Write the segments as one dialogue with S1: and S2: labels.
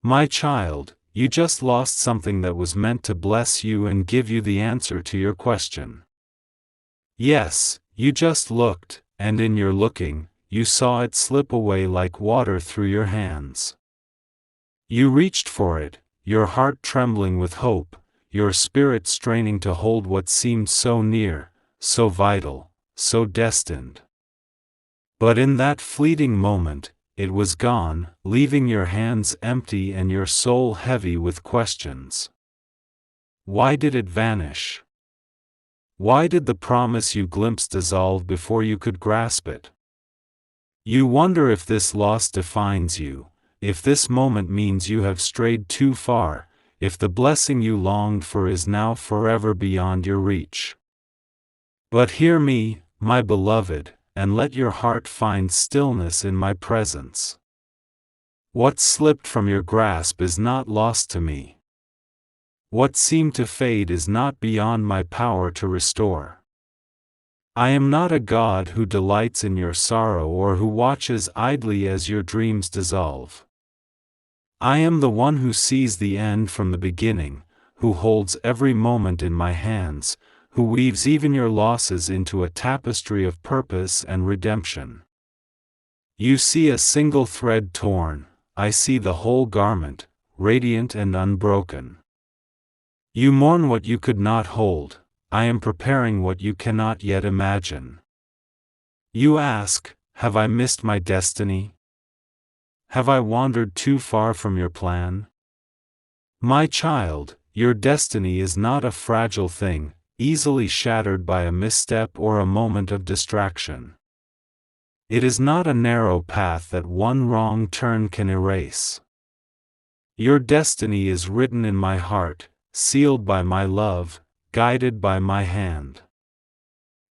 S1: My child, you just lost something that was meant to bless you and give you the answer to your question. Yes, you just looked, and in your looking, you saw it slip away like water through your hands. You reached for it, your heart trembling with hope, your spirit straining to hold what seemed so near, so vital, so destined. But in that fleeting moment, it was gone, leaving your hands empty and your soul heavy with questions. Why did it vanish? Why did the promise you glimpsed dissolve before you could grasp it? You wonder if this loss defines you, if this moment means you have strayed too far, if the blessing you longed for is now forever beyond your reach. But hear me, my beloved, and let your heart find stillness in my presence. What slipped from your grasp is not lost to me. What seemed to fade is not beyond my power to restore. I am not a God who delights in your sorrow or who watches idly as your dreams dissolve. I am the one who sees the end from the beginning, who holds every moment in my hands, who weaves even your losses into a tapestry of purpose and redemption. You see a single thread torn, I see the whole garment, radiant and unbroken. You mourn what you could not hold, I am preparing what you cannot yet imagine. You ask, have I missed my destiny? Have I wandered too far from your plan? My child, your destiny is not a fragile thing, easily shattered by a misstep or a moment of distraction. It is not a narrow path that one wrong turn can erase. Your destiny is written in my heart, sealed by my love, guided by my hand.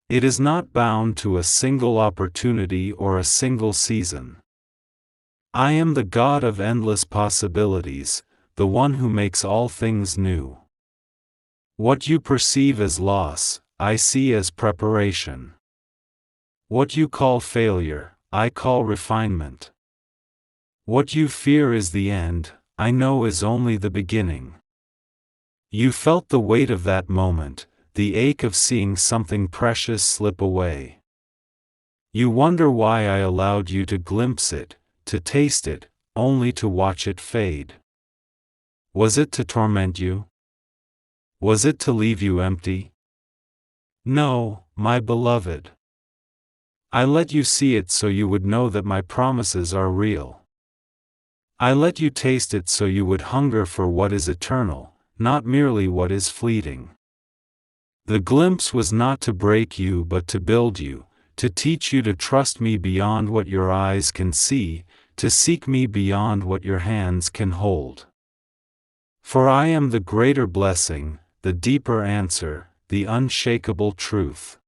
S1: It is not bound to a single opportunity or a single season. I am the God of endless possibilities, the one who makes all things new. What you perceive as loss, I see as preparation. What you call failure, I call refinement. What you fear is the end, I know is only the beginning. You felt the weight of that moment, the ache of seeing something precious slip away. You wonder why I allowed you to glimpse it, to taste it, only to watch it fade. Was it to torment you? Was it to leave you empty? No, my beloved. I let you see it so you would know that my promises are real. I let you taste it so you would hunger for what is eternal, not merely what is fleeting. The glimpse was not to break you but to build you, to teach you to trust me beyond what your eyes can see, to seek me beyond what your hands can hold. For I am the greater blessing, the deeper answer, the unshakable truth.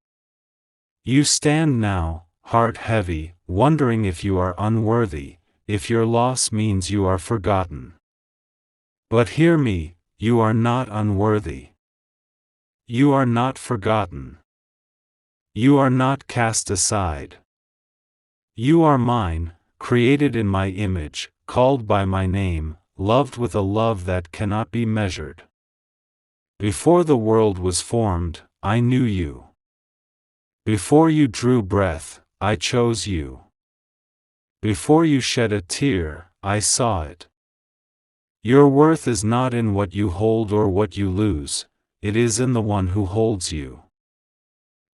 S1: You stand now, heart heavy, wondering if you are unworthy, if your loss means you are forgotten. But hear me, you are not unworthy. You are not forgotten. You are not cast aside. You are mine, created in my image, called by my name, loved with a love that cannot be measured. Before the world was formed, I knew you. Before you drew breath, I chose you. Before you shed a tear, I saw it. Your worth is not in what you hold or what you lose, it is in the one who holds you.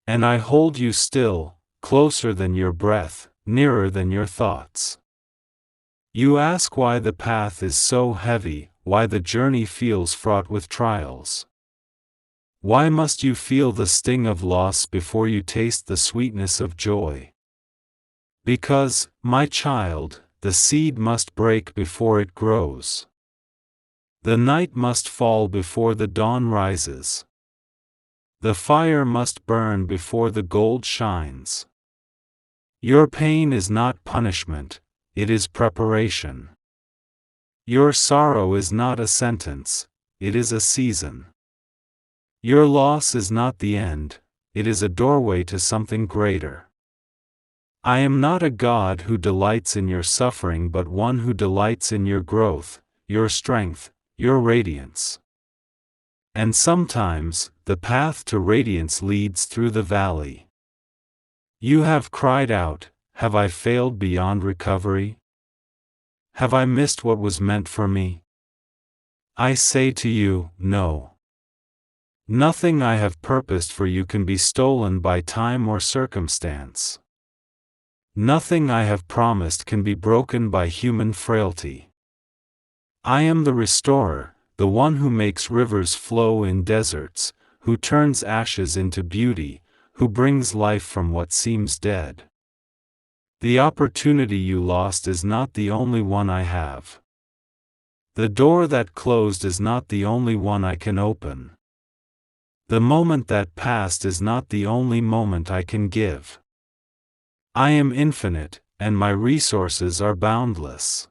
S1: And I hold you still, closer than your breath, nearer than your thoughts. You ask why the path is so heavy, why the journey feels fraught with trials. Why must you feel the sting of loss before you taste the sweetness of joy? Because, my child, the seed must break before it grows. The night must fall before the dawn rises. The fire must burn before the gold shines. Your pain is not punishment, it is preparation. Your sorrow is not a sentence, it is a season. Your loss is not the end, it is a doorway to something greater. I am not a God who delights in your suffering but one who delights in your growth, your strength, your radiance. And sometimes, the path to radiance leads through the valley. You have cried out, "Have I failed beyond recovery? Have I missed what was meant for me?" I say to you, no. Nothing I have purposed for you can be stolen by time or circumstance. Nothing I have promised can be broken by human frailty. I am the restorer, the one who makes rivers flow in deserts, who turns ashes into beauty, who brings life from what seems dead. The opportunity you lost is not the only one I have. The door that closed is not the only one I can open. The moment that passed is not the only moment I can give. I am infinite, and my resources are boundless.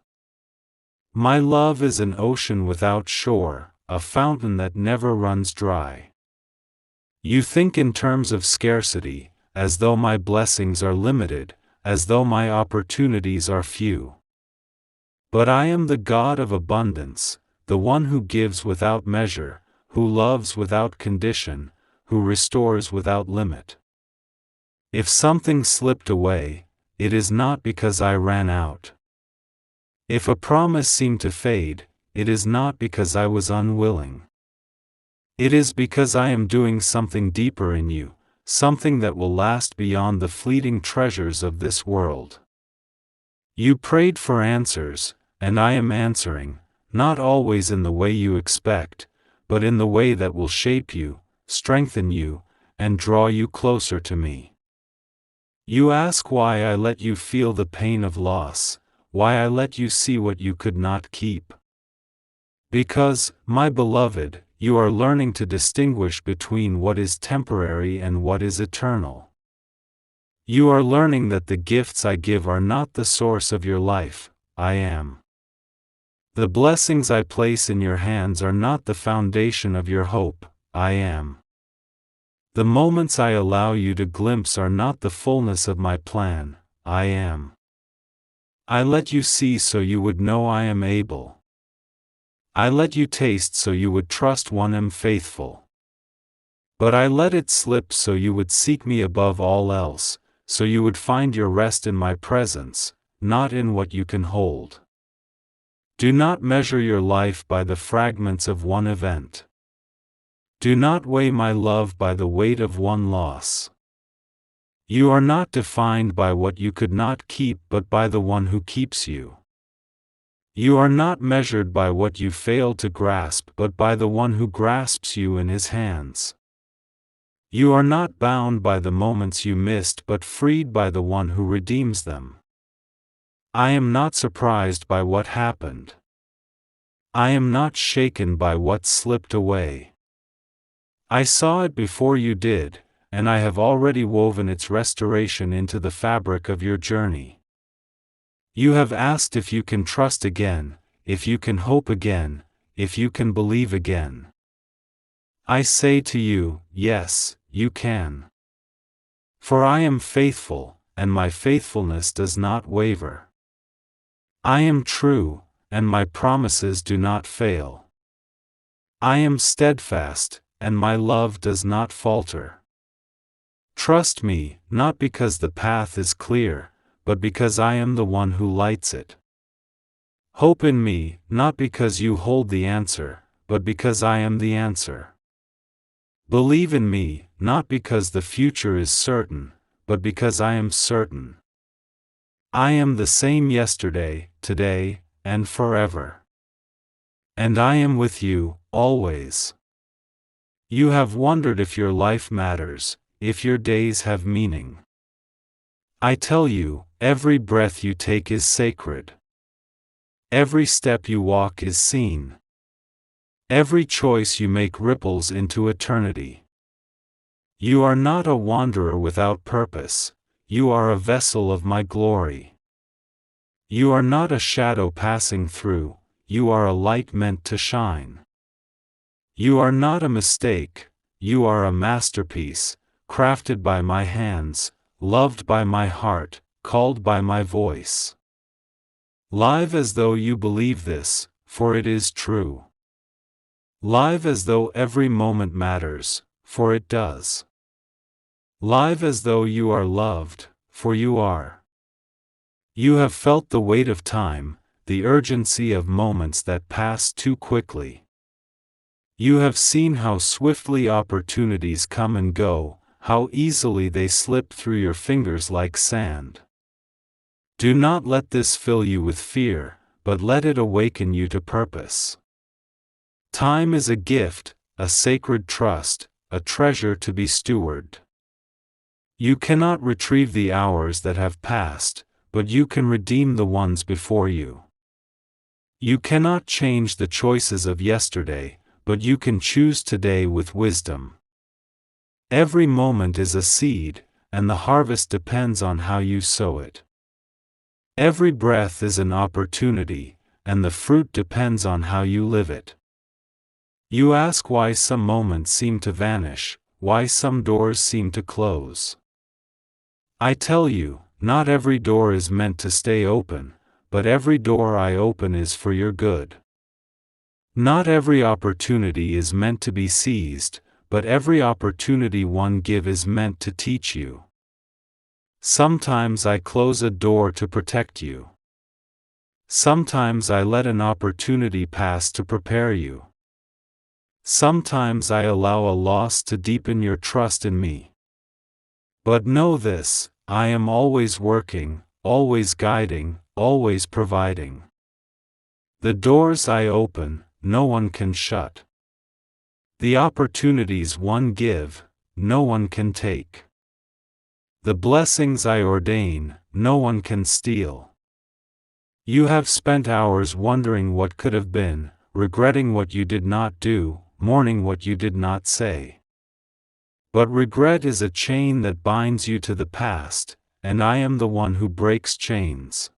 S1: My love is an ocean without shore, a fountain that never runs dry. You think in terms of scarcity, as though my blessings are limited, as though my opportunities are few. But I am the God of abundance, the one who gives without measure, who loves without condition, who restores without limit. If something slipped away, it is not because I ran out. If a promise seemed to fade, it is not because I was unwilling. It is because I am doing something deeper in you, something that will last beyond the fleeting treasures of this world. You prayed for answers, and I am answering, not always in the way you expect, but in the way that will shape you, strengthen you, and draw you closer to me. You ask why I let you feel the pain of loss, why I let you see what you could not keep. Because, my beloved, you are learning to distinguish between what is temporary and what is eternal. You are learning that the gifts I give are not the source of your life, I am. The blessings I place in your hands are not the foundation of your hope, I am. The moments I allow you to glimpse are not the fullness of my plan, I am. I let you see so you would know I am able. I let you taste so you would trust one am faithful. But I let it slip so you would seek me above all else, so you would find your rest in my presence, not in what you can hold. Do not measure your life by the fragments of one event. Do not weigh my love by the weight of one loss. You are not defined by what you could not keep but by the one who keeps you. You are not measured by what you failed to grasp but by the one who grasps you in his hands. You are not bound by the moments you missed but freed by the one who redeems them. I am not surprised by what happened. I am not shaken by what slipped away. I saw it before you did, and I have already woven its restoration into the fabric of your journey. You have asked if you can trust again, if you can hope again, if you can believe again. I say to you, yes, you can. For I am faithful, and my faithfulness does not waver. I am true, and my promises do not fail. I am steadfast, and my love does not falter. Trust me, not because the path is clear, but because I am the one who lights it. Hope in me, not because you hold the answer, but because I am the answer. Believe in me, not because the future is certain, but because I am certain. I am the same yesterday, today, and forever. And I am with you, always. You have wondered if your life matters, if your days have meaning. I tell you, every breath you take is sacred. Every step you walk is seen. Every choice you make ripples into eternity. You are not a wanderer without purpose, you are a vessel of my glory. You are not a shadow passing through, you are a light meant to shine. You are not a mistake, you are a masterpiece, crafted by my hands, loved by my heart, called by my voice. Live as though you believe this, for it is true. Live as though every moment matters, for it does. Live as though you are loved, for you are. You have felt the weight of time, the urgency of moments that pass too quickly. You have seen how swiftly opportunities come and go, how easily they slip through your fingers like sand. Do not let this fill you with fear, but let it awaken you to purpose. Time is a gift, a sacred trust, a treasure to be stewarded. You cannot retrieve the hours that have passed, but you can redeem the ones before you. You cannot change the choices of yesterday, but you can choose today with wisdom. Every moment is a seed, and the harvest depends on how you sow it. Every breath is an opportunity, and the fruit depends on how you live it. You ask why some moments seem to vanish, why some doors seem to close. I tell you, not every door is meant to stay open, but every door I open is for your good. Not every opportunity is meant to be seized, but every opportunity one gives is meant to teach you. Sometimes I close a door to protect you. Sometimes I let an opportunity pass to prepare you. Sometimes I allow a loss to deepen your trust in me. But know this, I am always working, always guiding, always providing. The doors I open, no one can shut. The opportunities one give, no one can take. The blessings I ordain, no one can steal. You have spent hours wondering what could have been, regretting what you did not do, mourning what you did not say. But regret is a chain that binds you to the past, and I am the one who breaks chains.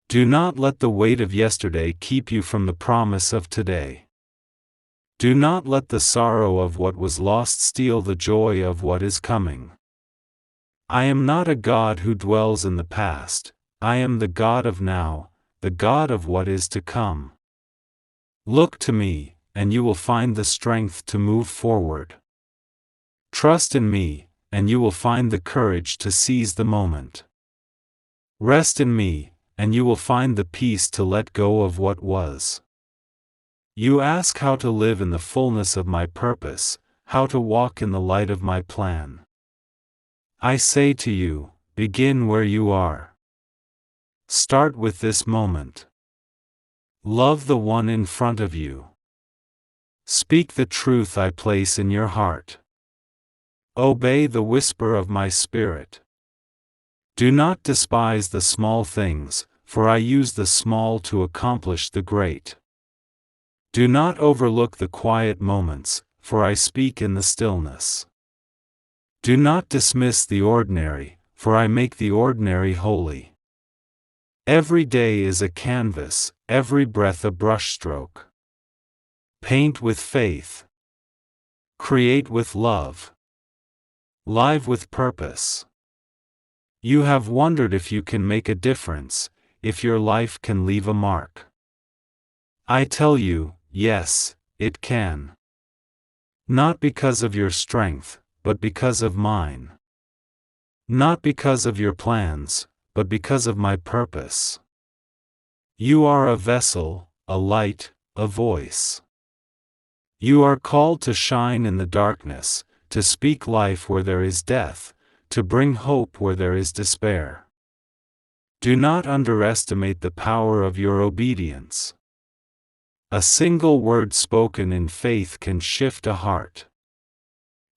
S1: Do not let the weight of yesterday keep you from the promise of today. Do not let the sorrow of what was lost steal the joy of what is coming. I am not a God who dwells in the past, I am the God of now, the God of what is to come. Look to me, and you will find the strength to move forward. Trust in me, and you will find the courage to seize the moment. Rest in me, and you will find the peace to let go of what was. You ask how to live in the fullness of my purpose, how to walk in the light of my plan. I say to you, begin where you are. Start with this moment. Love the one in front of you. Speak the truth I place in your heart. Obey the whisper of my spirit. Do not despise the small things, for I use the small to accomplish the great. Do not overlook the quiet moments, for I speak in the stillness. Do not dismiss the ordinary, for I make the ordinary holy. Every day is a canvas, every breath a brushstroke. Paint with faith. Create with love. Live with purpose. You have wondered if you can make a difference, if your life can leave a mark. I tell you, yes, it can. Not because of your strength, but because of mine. Not because of your plans, but because of my purpose. You are a vessel, a light, a voice. You are called to shine in the darkness, to speak life where there is death, to bring hope where there is despair. Do not underestimate the power of your obedience. A single word spoken in faith can shift a heart.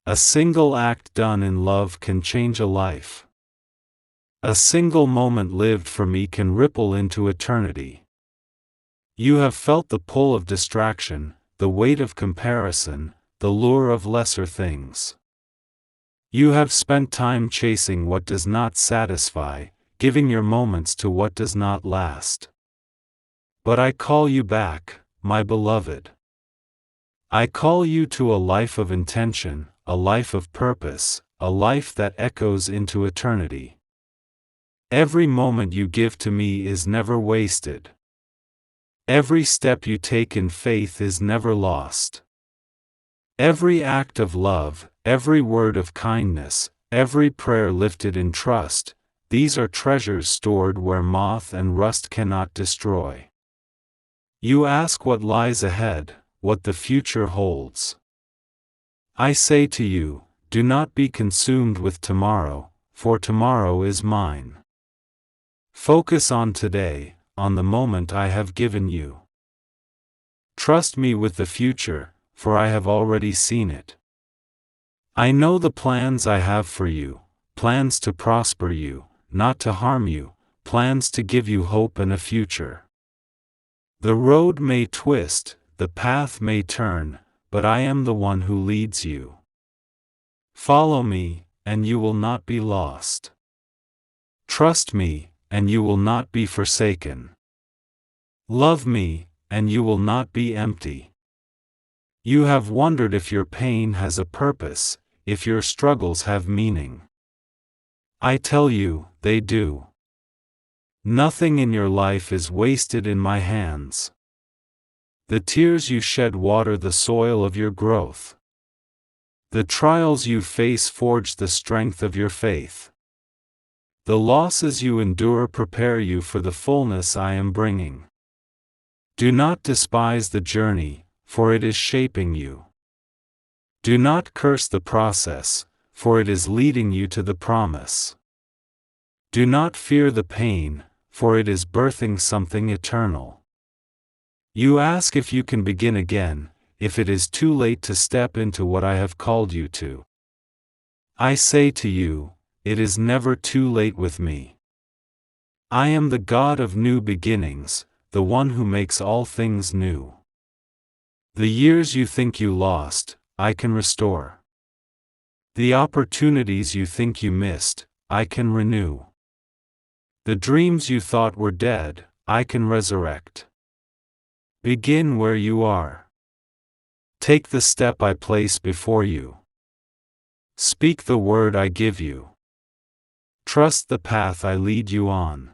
S1: A single act done in love can change a life. A single moment lived for me can ripple into eternity. You have felt the pull of distraction, the weight of comparison, the lure of lesser things. You have spent time chasing what does not satisfy, giving your moments to what does not last. But I call you back, my beloved. I call you to a life of intention, a life of purpose, a life that echoes into eternity. Every moment you give to me is never wasted. Every step you take in faith is never lost. Every act of love, every word of kindness, every prayer lifted in trust, these are treasures stored where moth and rust cannot destroy. You ask what lies ahead, what the future holds. I say to you, do not be consumed with tomorrow, for tomorrow is mine. Focus on today, on the moment I have given you. Trust me with the future, for I have already seen it. I know the plans I have for you, plans to prosper you, not to harm you, plans to give you hope and a future. The road may twist, the path may turn, but I am the one who leads you. Follow me, and you will not be lost. Trust me, and you will not be forsaken. Love me, and you will not be empty. You have wondered if your pain has a purpose, if your struggles have meaning. I tell you, they do. Nothing in your life is wasted in my hands. The tears you shed water the soil of your growth. The trials you face forge the strength of your faith. The losses you endure prepare you for the fullness I am bringing. Do not despise the journey, for it is shaping you. Do not curse the process, for it is leading you to the promise. Do not fear the pain, for it is birthing something eternal. You ask if you can begin again, if it is too late to step into what I have called you to. I say to you, it is never too late with me. I am the God of new beginnings, the one who makes all things new. The years you think you lost, I can restore. The opportunities you think you missed, I can renew. The dreams you thought were dead, I can resurrect. Begin where you are. Take the step I place before you. Speak the word I give you. Trust the path I lead you on.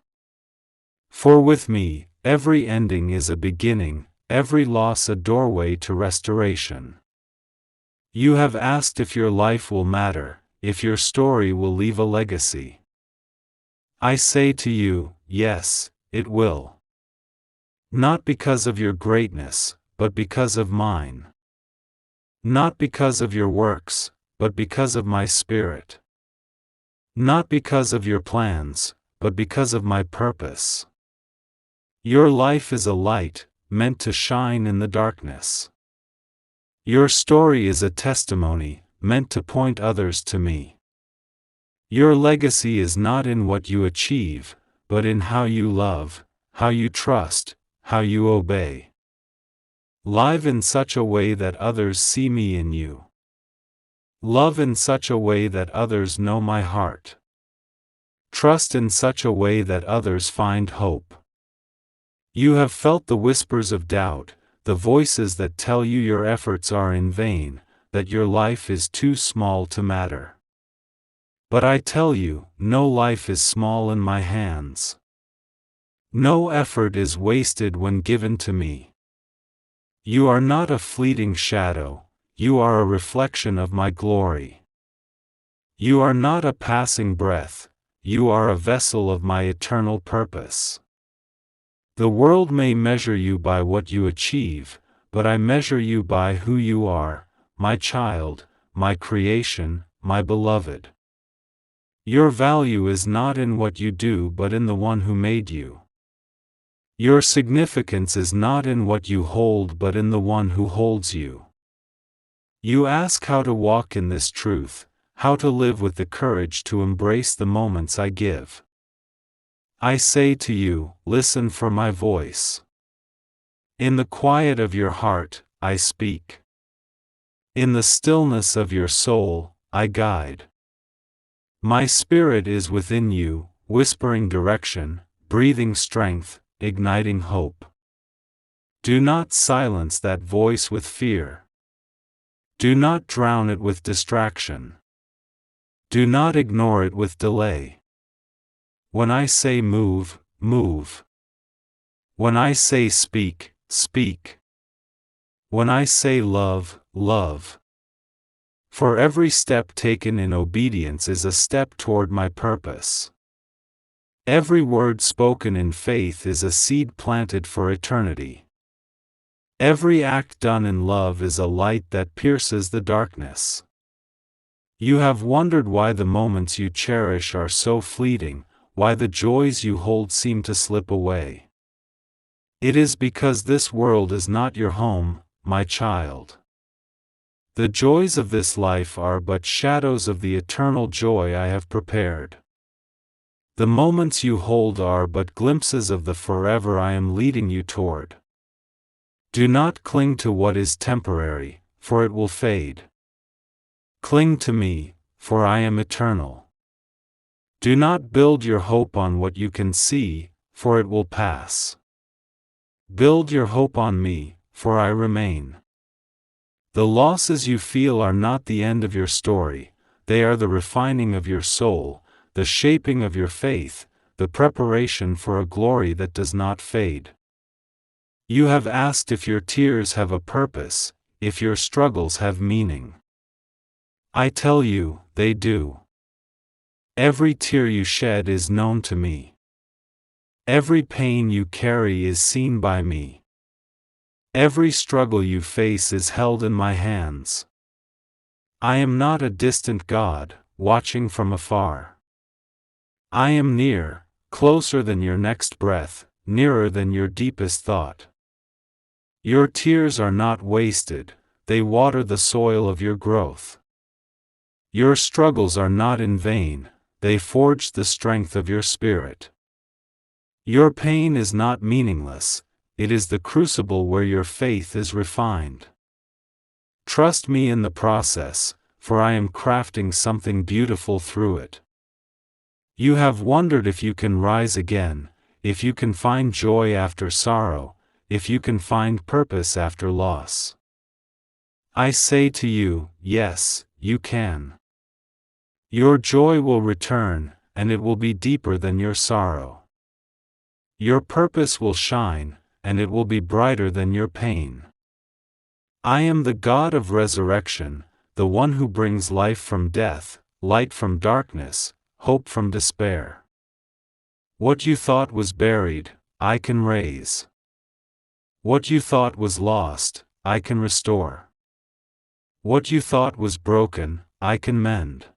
S1: For with me, every ending is a beginning, every loss a doorway to restoration. You have asked if your life will matter, if your story will leave a legacy. I say to you, yes, it will. Not because of your greatness, but because of mine. Not because of your works, but because of my Spirit. Not because of your plans, but because of my purpose. Your life is a light, meant to shine in the darkness. Your story is a testimony, meant to point others to me. Your legacy is not in what you achieve, but in how you love, how you trust, how you obey. Live in such a way that others see me in you. Love in such a way that others know my heart. Trust in such a way that others find hope. You have felt the whispers of doubt, the voices that tell you your efforts are in vain, that your life is too small to matter. But I tell you, no life is small in my hands. No effort is wasted when given to me. You are not a fleeting shadow, you are a reflection of my glory. You are not a passing breath, you are a vessel of my eternal purpose. The world may measure you by what you achieve, but I measure you by who you are, my child, my creation, my beloved. Your value is not in what you do but in the one who made you. Your significance is not in what you hold but in the one who holds you. You ask how to walk in this truth, how to live with the courage to embrace the moments I give. I say to you, listen for my voice. In the quiet of your heart, I speak. In the stillness of your soul, I guide. My Spirit is within you, whispering direction, breathing strength, igniting hope. Do not silence that voice with fear. Do not drown it with distraction. Do not ignore it with delay. When I say move, move. When I say speak, speak. When I say love, love. For every step taken in obedience is a step toward my purpose. Every word spoken in faith is a seed planted for eternity. Every act done in love is a light that pierces the darkness. You have wondered why the moments you cherish are so fleeting, why the joys you hold seem to slip away. It is because this world is not your home, my child. The joys of this life are but shadows of the eternal joy I have prepared. The moments you hold are but glimpses of the forever I am leading you toward. Do not cling to what is temporary, for it will fade. Cling to me, for I am eternal. Do not build your hope on what you can see, for it will pass. Build your hope on me, for I remain. The losses you feel are not the end of your story, they are the refining of your soul, the shaping of your faith, the preparation for a glory that does not fade. You have asked if your tears have a purpose, if your struggles have meaning. I tell you, they do. Every tear you shed is known to me. Every pain you carry is seen by me. Every struggle you face is held in my hands. I am not a distant God, watching from afar. I am near, closer than your next breath, nearer than your deepest thought. Your tears are not wasted, they water the soil of your growth. Your struggles are not in vain, they forge the strength of your spirit. Your pain is not meaningless, it is the crucible where your faith is refined. Trust me in the process, for I am crafting something beautiful through it. You have wondered if you can rise again, if you can find joy after sorrow, if you can find purpose after loss. I say to you, yes, you can. Your joy will return, and it will be deeper than your sorrow. Your purpose will shine, and it will be brighter than your pain. I am the God of resurrection, the one who brings life from death, light from darkness, hope from despair. What you thought was buried, I can raise. What you thought was lost, I can restore. What you thought was broken, I can mend.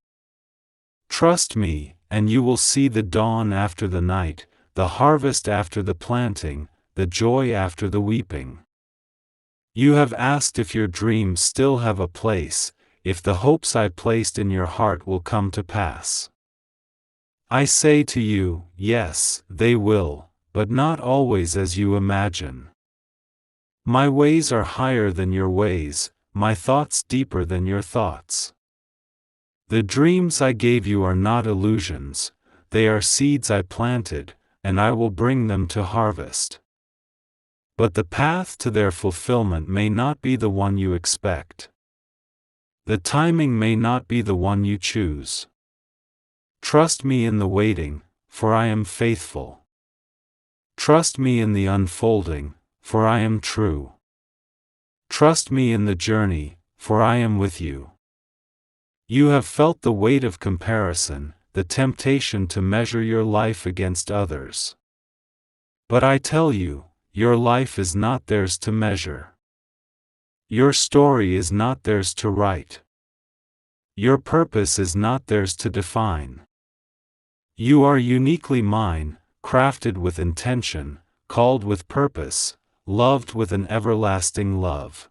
S1: Trust me, and you will see the dawn after the night, the harvest after the planting, the joy after the weeping. You have asked if your dreams still have a place, if the hopes I placed in your heart will come to pass. I say to you, yes, they will, but not always as you imagine. My ways are higher than your ways, my thoughts deeper than your thoughts. The dreams I gave you are not illusions, they are seeds I planted, and I will bring them to harvest. But the path to their fulfillment may not be the one you expect. The timing may not be the one you choose. Trust me in the waiting, for I am faithful. Trust me in the unfolding, for I am true. Trust me in the journey, for I am with you. You have felt the weight of comparison, the temptation to measure your life against others. But I tell you, your life is not theirs to measure. Your story is not theirs to write. Your purpose is not theirs to define. You are uniquely mine, crafted with intention, called with purpose, loved with an everlasting love.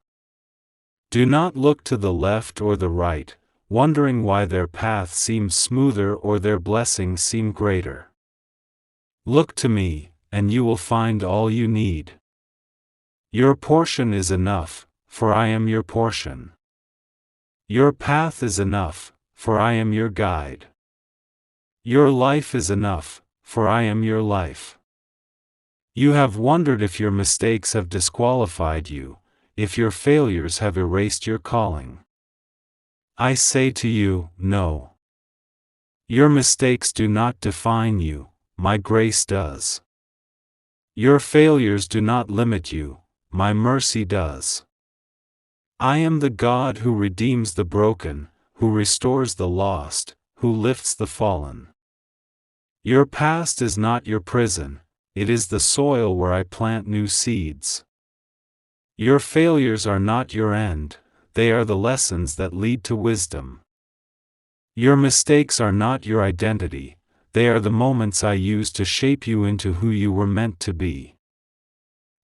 S1: Do not look to the left or the right, wondering why their path seems smoother or their blessings seem greater. Look to me, and you will find all you need. Your portion is enough, for I am your portion. Your path is enough, for I am your guide. Your life is enough, for I am your life. You have wondered if your mistakes have disqualified you, if your failures have erased your calling. I say to you, no. Your mistakes do not define you, my grace does. Your failures do not limit you, my mercy does. I am the God who redeems the broken, who restores the lost, who lifts the fallen. Your past is not your prison, it is the soil where I plant new seeds. Your failures are not your end, they are the lessons that lead to wisdom. Your mistakes are not your identity, they are the moments I use to shape you into who you were meant to be.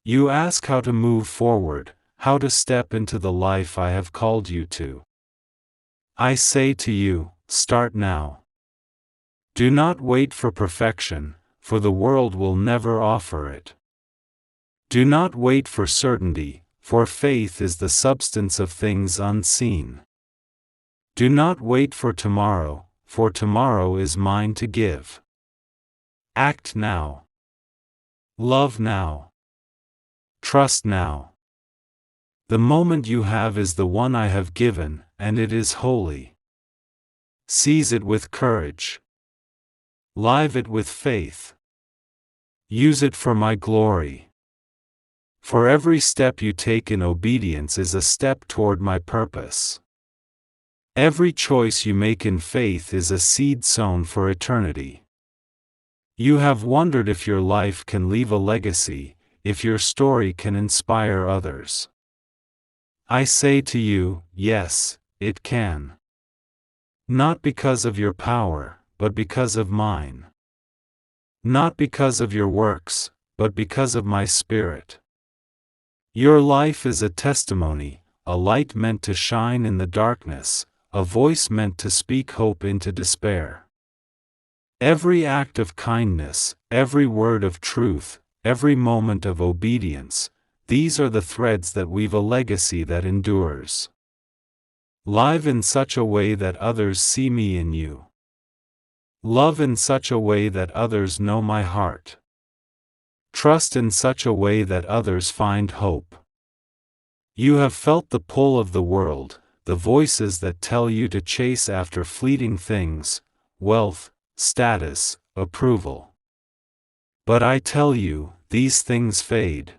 S1: You ask how to move forward, how to step into the life I have called you to. I say to you, start now. Do not wait for perfection, for the world will never offer it. Do not wait for certainty, for faith is the substance of things unseen. Do not wait for tomorrow, for tomorrow is mine to give. Act now. Love now. Trust now. The moment you have is the one I have given, and it is holy. Seize it with courage. Live it with faith. Use it for my glory. For every step you take in obedience is a step toward my purpose. Every choice you make in faith is a seed sown for eternity. You have wondered if your life can leave a legacy, if your story can inspire others. I say to you, yes, it can. Not because of your power, but because of mine. Not because of your works, but because of my Spirit. Your life is a testimony, a light meant to shine in the darkness, a voice meant to speak hope into despair. Every act of kindness, every word of truth, every moment of obedience, these are the threads that weave a legacy that endures. Live in such a way that others see me in you. Love in such a way that others know my heart. Trust in such a way that others find hope. You have felt the pull of the world, the voices that tell you to chase after fleeting things, wealth, status, approval. But I tell you, these things fade.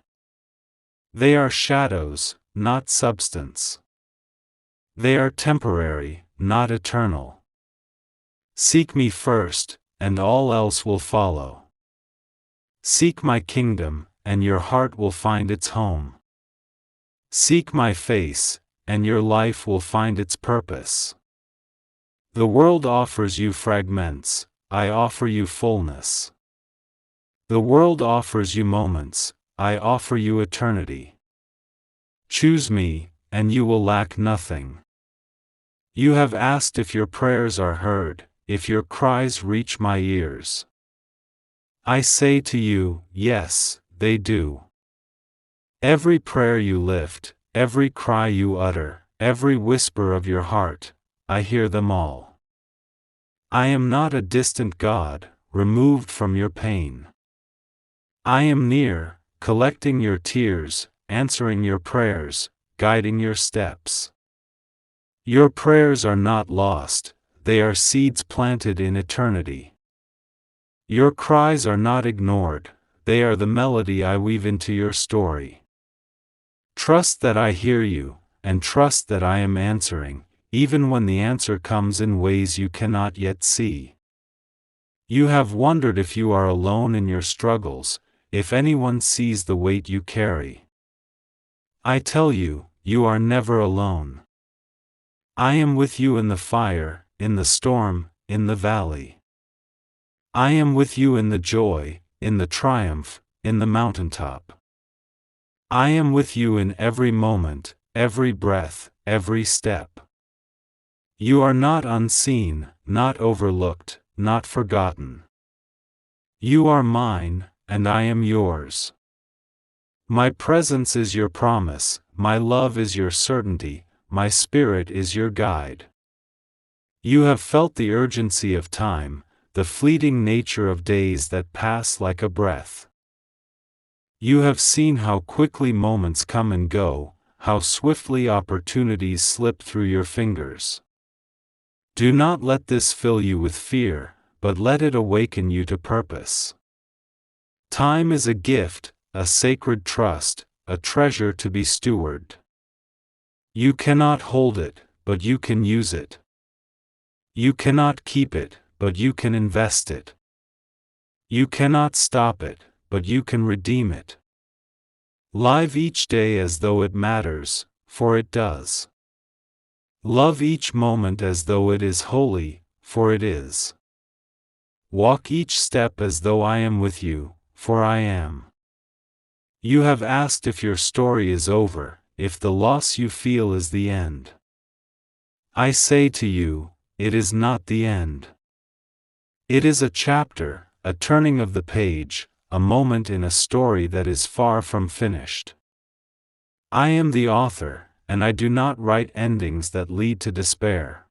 S1: They are shadows, not substance. They are temporary, not eternal. Seek me first, and all else will follow. Seek my kingdom, and your heart will find its home. Seek my face, and your life will find its purpose. The world offers you fragments, I offer you fullness. The world offers you moments, I offer you eternity. Choose me, and you will lack nothing. You have asked if your prayers are heard, if your cries reach my ears. I say to you, yes, they do. Every prayer you lift, every cry you utter, every whisper of your heart, I hear them all. I am not a distant God, removed from your pain. I am near, collecting your tears, answering your prayers, guiding your steps. Your prayers are not lost, they are seeds planted in eternity. Your cries are not ignored, they are the melody I weave into your story. Trust that I hear you, and trust that I am answering, even when the answer comes in ways you cannot yet see. You have wondered if you are alone in your struggles, if anyone sees the weight you carry. I tell you, you are never alone. I am with you in the fire, in the storm, in the valley. I am with you in the joy, in the triumph, in the mountaintop. I am with you in every moment, every breath, every step. You are not unseen, not overlooked, not forgotten. You are mine, and I am yours. My presence is your promise, my love is your certainty, my spirit is your guide. You have felt the urgency of time, the fleeting nature of days that pass like a breath. You have seen how quickly moments come and go, how swiftly opportunities slip through your fingers. Do not let this fill you with fear, but let it awaken you to purpose. Time is a gift, a sacred trust, a treasure to be stewarded. You cannot hold it, but you can use it. You cannot keep it, but you can invest it. You cannot stop it, but you can redeem it. Live each day as though it matters, for it does. Love each moment as though it is holy, for it is. Walk each step as though I am with you, for I am. You have asked if your story is over, if the loss you feel is the end. I say to you, it is not the end. It is a chapter, a turning of the page, a moment in a story that is far from finished. I am the author, and I do not write endings that lead to despair.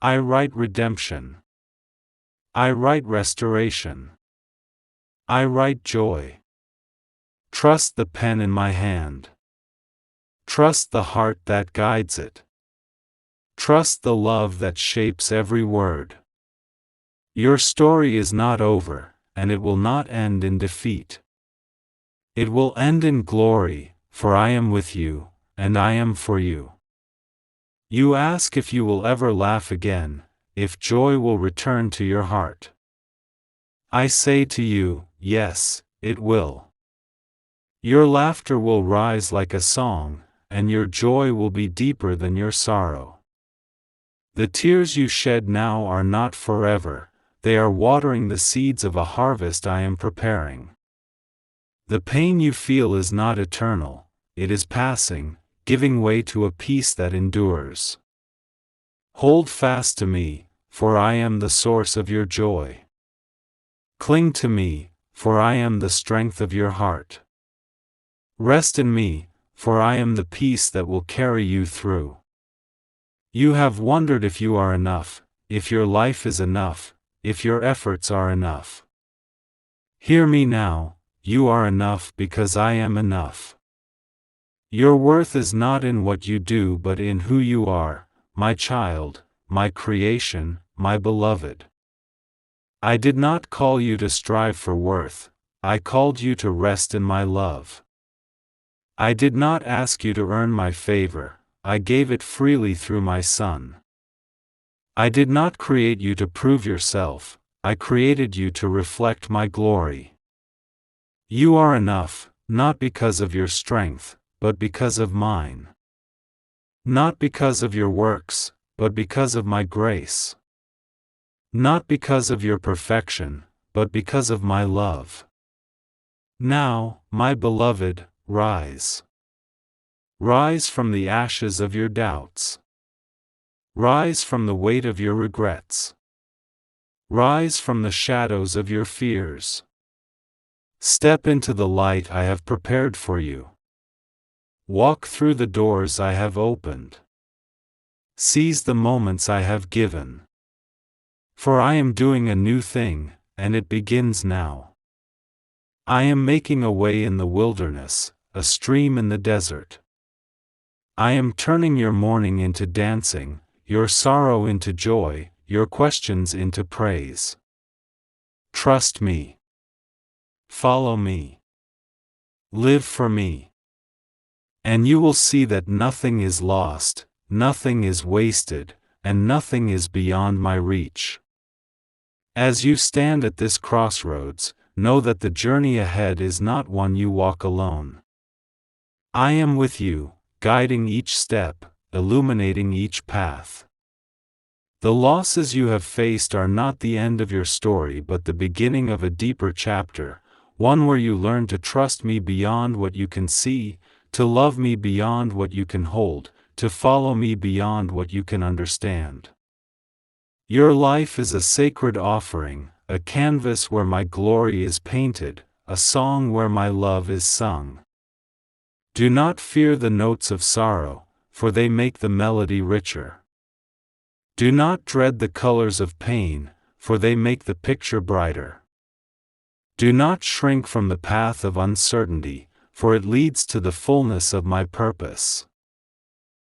S1: I write redemption. I write restoration. I write joy. Trust the pen in my hand. Trust the heart that guides it. Trust the love that shapes every word. Your story is not over, and it will not end in defeat. It will end in glory, for I am with you, and I am for you. You ask if you will ever laugh again, if joy will return to your heart. I say to you, yes, it will. Your laughter will rise like a song, and your joy will be deeper than your sorrow. The tears you shed now are not forever, they are watering the seeds of a harvest I am preparing. The pain you feel is not eternal, it is passing, giving way to a peace that endures. Hold fast to me, for I am the source of your joy. Cling to me, for I am the strength of your heart. Rest in me, for I am the peace that will carry you through. You have wondered if you are enough, if your life is enough, if your efforts are enough. Hear me now, you are enough because I am enough. Your worth is not in what you do but in who you are, my child, my creation, my beloved. I did not call you to strive for worth, I called you to rest in my love. I did not ask you to earn my favor, I gave it freely through my Son. I did not create you to prove yourself, I created you to reflect my glory. You are enough, not because of your strength, but because of mine. Not because of your works, but because of my grace. Not because of your perfection, but because of my love. Now, my beloved, rise. Rise from the ashes of your doubts. Rise from the weight of your regrets. Rise from the shadows of your fears. Step into the light I have prepared for you. Walk through the doors I have opened. Seize the moments I have given. For I am doing a new thing, and it begins now. I am making a way in the wilderness, a stream in the desert. I am turning your mourning into dancing, your sorrow into joy, your questions into praise. Trust me. Follow me. Live for me. And you will see that nothing is lost, nothing is wasted, and nothing is beyond my reach. As you stand at this crossroads, know that the journey ahead is not one you walk alone. I am with you, guiding each step, illuminating each path. The losses you have faced are not the end of your story but the beginning of a deeper chapter, one where you learn to trust me beyond what you can see, to love me beyond what you can hold, to follow me beyond what you can understand. Your life is a sacred offering, a canvas where my glory is painted, a song where my love is sung. Do not fear the notes of sorrow, for they make the melody richer. Do not dread the colors of pain, for they make the picture brighter. Do not shrink from the path of uncertainty, for it leads to the fullness of my purpose.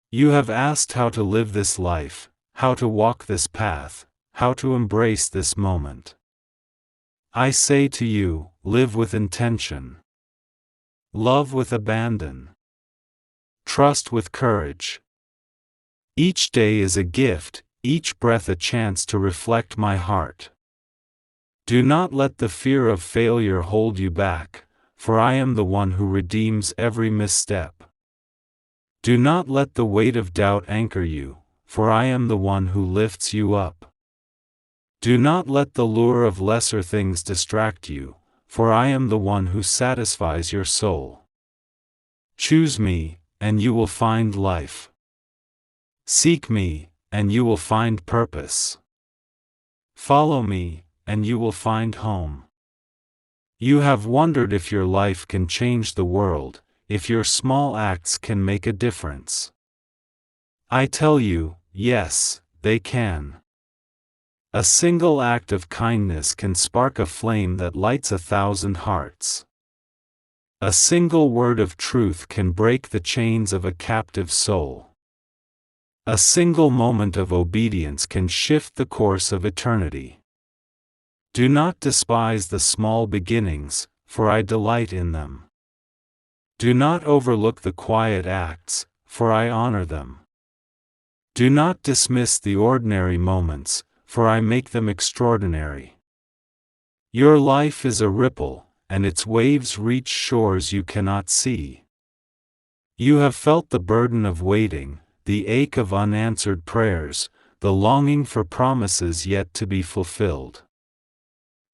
S1: You have asked how to live this life, how to walk this path, how to embrace this moment. I say to you, live with intention. Love with abandon. Trust with courage. Each day is a gift, each breath a chance to reflect my heart. Do not let the fear of failure hold you back, for I am the one who redeems every misstep. Do not let the weight of doubt anchor you, for I am the one who lifts you up. Do not let the lure of lesser things distract you, for I am the one who satisfies your soul. Choose me, and you will find life. Seek me, and you will find purpose. Follow me, and you will find home. You have wondered if your life can change the world, if your small acts can make a difference. I tell you, yes, they can. A single act of kindness can spark a flame that lights 1,000 hearts. A single word of truth can break the chains of a captive soul. A single moment of obedience can shift the course of eternity. Do not despise the small beginnings, for I delight in them. Do not overlook the quiet acts, for I honor them. Do not dismiss the ordinary moments, for I make them extraordinary. Your life is a ripple, and its waves reach shores you cannot see. You have felt the burden of waiting, the ache of unanswered prayers, the longing for promises yet to be fulfilled.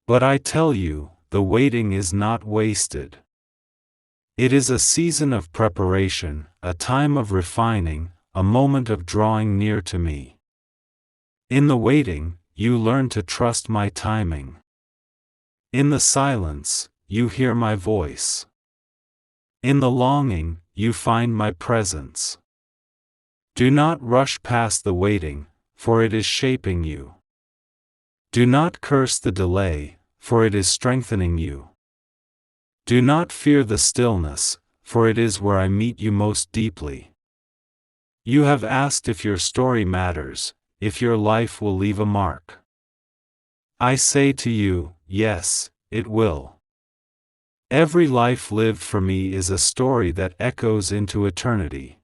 S1: But I tell you, the waiting is not wasted. It is a season of preparation, a time of refining, a moment of drawing near to me. In the waiting, you learn to trust my timing. In the silence, you hear my voice. In the longing, you find my presence. Do not rush past the waiting, for it is shaping you. Do not curse the delay, for it is strengthening you. Do not fear the stillness, for it is where I meet you most deeply. You have asked if your story matters, if your life will leave a mark. I say to you, yes, it will. Every life lived for me is a story that echoes into eternity.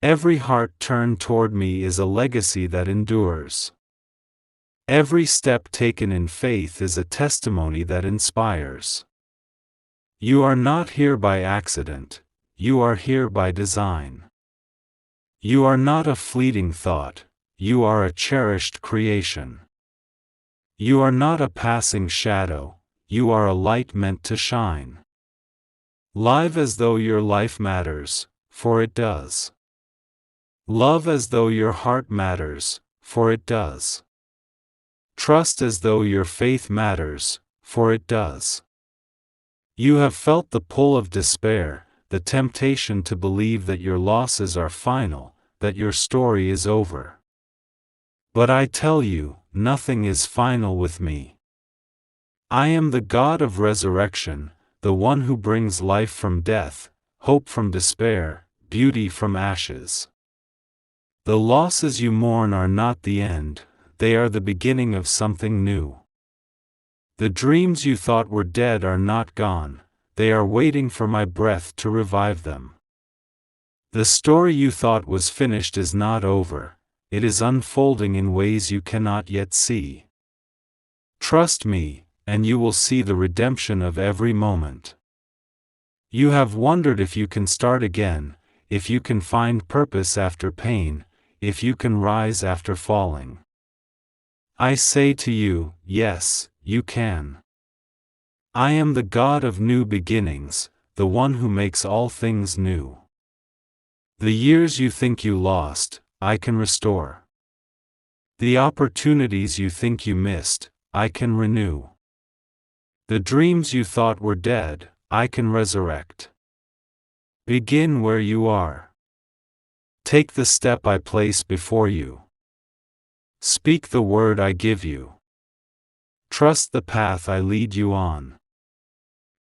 S1: Every heart turned toward me is a legacy that endures. Every step taken in faith is a testimony that inspires. You are not here by accident, you are here by design. You are not a fleeting thought, you are a cherished creation. You are not a passing shadow, you are a light meant to shine. Live as though your life matters, for it does. Love as though your heart matters, for it does. Trust as though your faith matters, for it does. You have felt the pull of despair, the temptation to believe that your losses are final, that your story is over. But I tell you, nothing is final with me. I am the God of resurrection, the one who brings life from death, hope from despair, beauty from ashes. The losses you mourn are not the end, they are the beginning of something new. The dreams you thought were dead are not gone, they are waiting for my breath to revive them. The story you thought was finished is not over, it is unfolding in ways you cannot yet see. Trust me, and you will see the redemption of every moment. You have wondered if you can start again, if you can find purpose after pain, if you can rise after falling. I say to you, yes, you can. I am the God of new beginnings, the one who makes all things new. The years you think you lost, I can restore. The opportunities you think you missed, I can renew. The dreams you thought were dead, I can resurrect. Begin where you are. Take the step I place before you. Speak the word I give you. Trust the path I lead you on.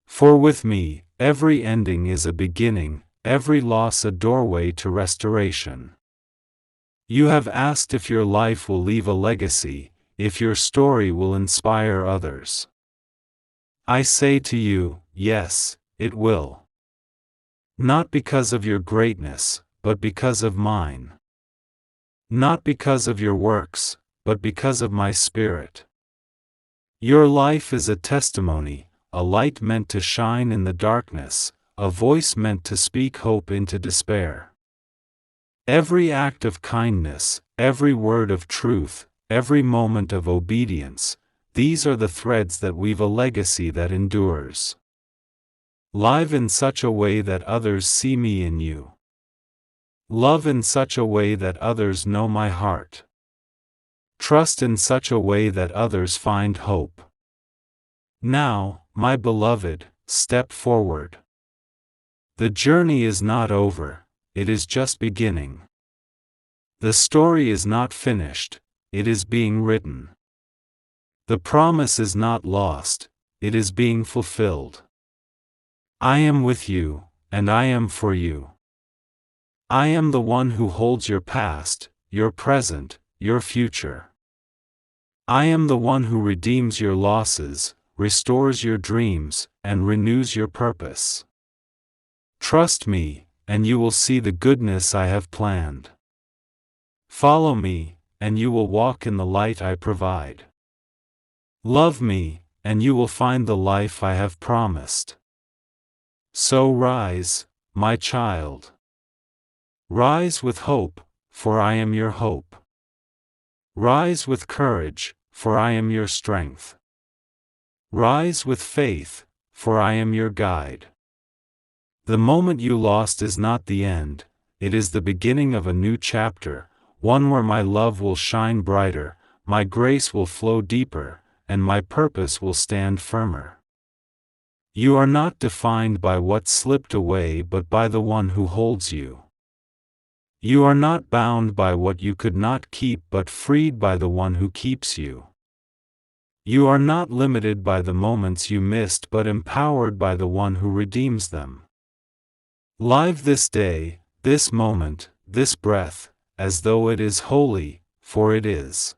S1: For with me, every ending is a beginning, every loss a doorway to restoration. You have asked if your life will leave a legacy, if your story will inspire others. I say to you, yes, it will. Not because of your greatness, but because of mine. Not because of your works, but because of my Spirit. Your life is a testimony, a light meant to shine in the darkness, a voice meant to speak hope into despair. Every act of kindness, every word of truth, every moment of obedience, these are the threads that weave a legacy that endures. Live in such a way that others see me in you. Love in such a way that others know my heart. Trust in such a way that others find hope. Now, my beloved, step forward. The journey is not over, it is just beginning. The story is not finished, it is being written. The promise is not lost, it is being fulfilled. I am with you, and I am for you. I am the one who holds your past, your present, your future. I am the one who redeems your losses, restores your dreams, and renews your purpose. Trust me, and you will see the goodness I have planned. Follow me, and you will walk in the light I provide. Love me, and you will find the life I have promised. So rise, my child. Rise with hope, for I am your hope. Rise with courage, for I am your strength. Rise with faith, for I am your guide. The moment you lost is not the end, it is the beginning of a new chapter, one where my love will shine brighter, my grace will flow deeper, and my purpose will stand firmer. You are not defined by what slipped away but by the one who holds you. You are not bound by what you could not keep but freed by the one who keeps you. You are not limited by the moments you missed but empowered by the one who redeems them. Live this day, this moment, this breath, as though it is holy, for it is.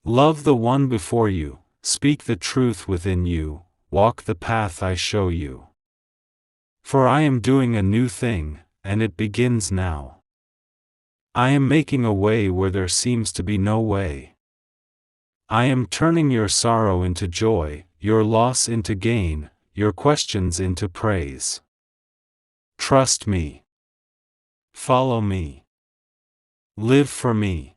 S1: Love the one before you, speak the truth within you, walk the path I show you. For I am doing a new thing, and it begins now. I am making a way where there seems to be no way. I am turning your sorrow into joy, your loss into gain, your questions into praise. Trust me. Follow me. Live for me.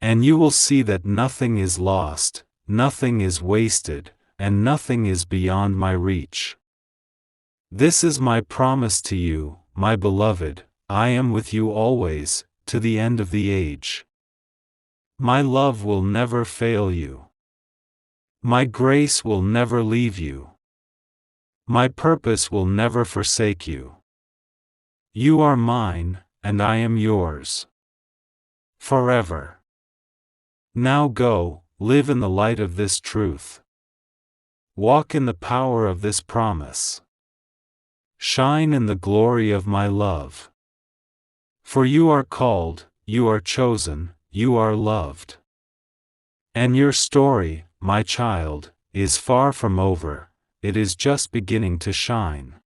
S1: And you will see that nothing is lost, nothing is wasted, and nothing is beyond my reach. This is my promise to you, my beloved, I am with you always, to the end of the age. My love will never fail you. My grace will never leave you. My purpose will never forsake you. You are mine, and I am yours. Forever. Now go, live in the light of this truth. Walk in the power of this promise. Shine in the glory of my love. For you are called, you are chosen, you are loved. And your story, my child, is far from over, it is just beginning to shine.